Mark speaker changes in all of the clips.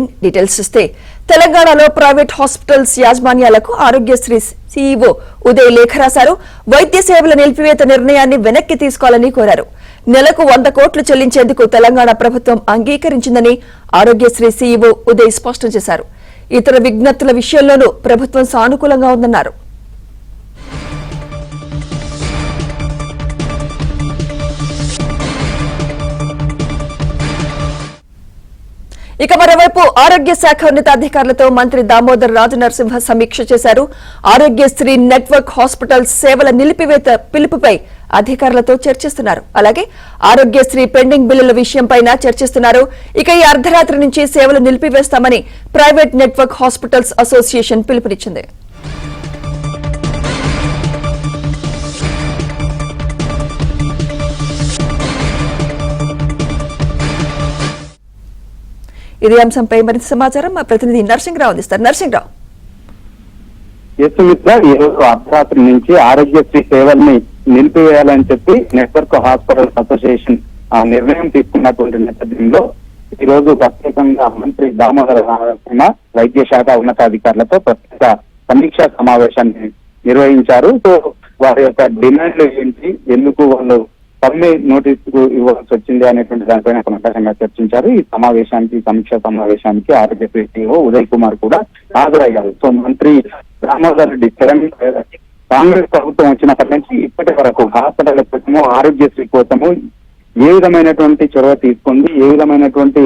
Speaker 1: Breaking details ఇస్తే తెలంగాణలో private hospitals యాజమాన్యాలకు ఆరోగ్యశ్రీ సీఈఓ ఉదయ్ లేఖ రాశారు. వైద్య సేవల నిలిపివేత నిర్ణయాన్ని వెనక్కి తీసుకోవాలని కోరారు. నెలకు 100 కోట్లు చెల్లించేందుకు తెలంగాణ ప్రభుత్వం అంగీకరించిందని ఆరోగ్యశ్రీ సీఈఓ ఉదయ్ స్పష్టం చేశారు. ఇతర విజ్ఞప్తుల విషయంలోనూ ప్రభుత్వం సానుకూలంగా ఉందన్నారు. ఇక మరోవైపు ఆరోగ్య శాఖ ఉన్నతాధికారులతో మంత్రి దామోదర్ రాజనరసింహ సమీక్ష చేశారు. ఆరోగ్యశ్రీ నెట్వర్క్ హాస్పిటల్స్ సేవల నిలిపివేత పిలుపుపై అధికారులతో చర్చిస్తున్నారు. అలాగే ఆరోగ్యశ్రీ పెండింగ్ బిల్లుల విషయంపై చర్చిస్తున్నారు. ఇక ఈ అర్ధరాత్రి నుంచి సేవలు నిలిపివేస్తామని ప్రైవేట్ నెట్వర్క్ హాస్పిటల్స్ అసోసియేషన్ పిలుపునిచ్చింది. ఇదే అంశంపై మరింత సమాచారం మా ప్రతినిధి నర్సింగ్రావు అందిస్తారు. నర్సింగ్రావు,
Speaker 2: ఈ రోజు అర్ధరాత్రి నుంచి ఆరోగ్యశ్రీ సేవల్ని నిలిపివేయాలని చెప్పి నెట్వర్క్ హాస్పిటల్స్ అసోసియేషన్ నిర్ణయం తీసుకున్నటువంటి నేపథ్యంలో ఈ రోజు ప్రత్యేకంగా మంత్రి దామోదర రాజనరసింహ వైద్య శాఖ ఉన్నతాధికారులతో ప్రత్యేక సమీక్షా సమావేశాన్ని నిర్వహించారు. సో వారి యొక్క డిమాండ్లు ఏంటి, ఎందుకు వాళ్ళు సమ్మె నోటీసు ఇవ్వాల్సి వచ్చింది అనేటువంటి దానిపైన ప్రకాశంగా చర్చించారు. ఈ సమీక్షా సమావేశానికి ఆరోగ్యశ్రీ సీఈఓ ఉదయ్ కుమార్ కూడా హాజరయ్యారు. సో మంత్రి దామోదర్ రెడ్డి కాంగ్రెస్ ప్రభుత్వం వచ్చినప్పటి నుంచి ఇప్పటి వరకు హాస్పిటల్ కోసము ఆరోగ్యశ్రీ కోసము ఏ విధమైనటువంటి చొరవ తీసుకుంది, ఏ విధమైనటువంటి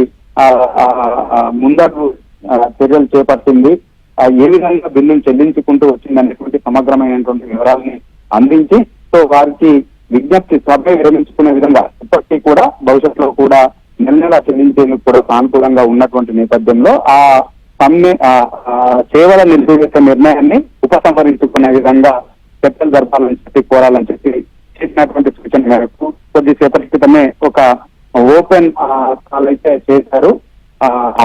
Speaker 2: ముందడు చర్యలు చేపట్టింది, ఏ విధంగా బిల్లులు చెల్లించుకుంటూ వచ్చింది అనేటువంటి సమగ్రమైనటువంటి వివరాలని అందించి సో వారికి విజ్ఞప్తి సభ విరమించుకునే విధంగా ఇప్పటికీ కూడా భవిష్యత్తులో కూడా నెల చెల్లించేందుకు కూడా సానుకూలంగా ఉన్నటువంటి నేపథ్యంలో ఆ సమ్మె సేవల నిలిపివేత నిర్ణయాన్ని ఉపసంహరించుకునే విధంగా చర్చలు జరపాలని చెప్పి కోరాలని చెప్పి చేసినటువంటి సూచన మేరకు కొద్దిసేపటి క్రితమే ఒక ఓపెన్ కాల్ అయితే చేశారు.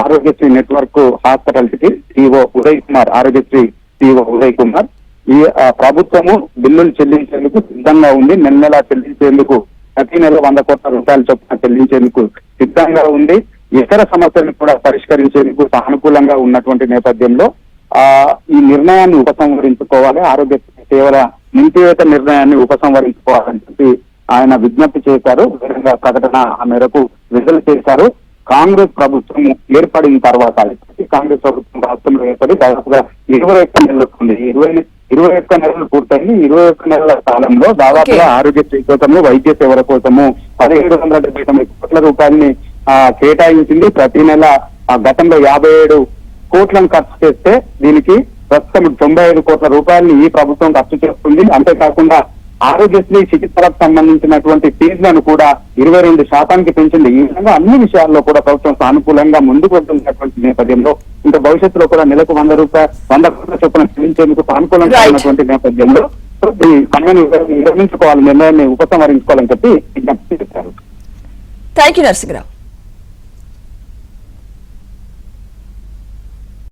Speaker 2: ఆరోగ్యశ్రీ నెట్వర్క్ హాస్పిటల్స్ కి సీఈఓ ఉదయ్ కుమార్, ఆరోగ్యశ్రీ సీఈఓ ఉదయ్ కుమార్ ఈ ప్రభుత్వము బిల్లులు చెల్లించేందుకు సిద్ధంగా ఉంది, నెల చెల్లించేందుకు ప్రతి నెల 100 కోట్ల రూపాయలు చొప్పున చెల్లించేందుకు సిద్ధంగా ఉంది. ఇతర సమస్యలను కూడా పరిష్కరించేందుకు సానుకూలంగా ఉన్నటువంటి నేపథ్యంలో ఈ నిర్ణయాన్ని ఉపసంహరించుకోవాలి, ఆరోగ్య సేవల నిలిపివేత నిర్ణయాన్ని ఉపసంహరించుకోవాలని చెప్పి ఆయన విజ్ఞప్తి చేశారు. విధంగా ప్రకటన ఆ మేరకు విడుదల చేశారు. కాంగ్రెస్ ప్రభుత్వం ఏర్పడిన తర్వాత కాంగ్రెస్ ప్రభుత్వం రాష్ట్రంలో ఏర్పడి దాదాపుగా 21 నెలలు వస్తుంది. 21 నెలలు పూర్తయింది. 21 నెలల కాలంలో దాదాపుగా ఆరోగ్యశ్రీ కోసము వైద్య సేవల కోసము 1779 కోట్ల రూపాయలని కేటాయించింది. ప్రతి నెల గతంలో 57 కోట్లను ఖర్చు చేస్తే దీనికి ప్రస్తుతం 95 కోట్ల రూపాయలని ఈ ప్రభుత్వం ఖర్చు చేస్తుంది. అంతేకాకుండా ఆరోగ్యశ్రీ చికిత్సలకు సంబంధించినటువంటి ఫీజులను కూడా 22% పెంచింది. ఈ విధంగా అన్ని విషయాల్లో కూడా ప్రభుత్వం సానుకూలంగా ముందుకు వెళ్తున్నటువంటి నేపథ్యంలో ఇంకా భవిష్యత్తులో కూడా నెలకు 100 కోట్ల చొప్పున చెల్లించేందుకు సానుకూలంగా ఉన్నటువంటి నేపథ్యంలో ఈ సమ్మెను విరమించుకోవాలి, నిర్ణయాన్ని ఉపసంహరించుకోవాలని చెప్పి విజ్ఞప్తి చేశారు.
Speaker 1: Thank you Narasimharao.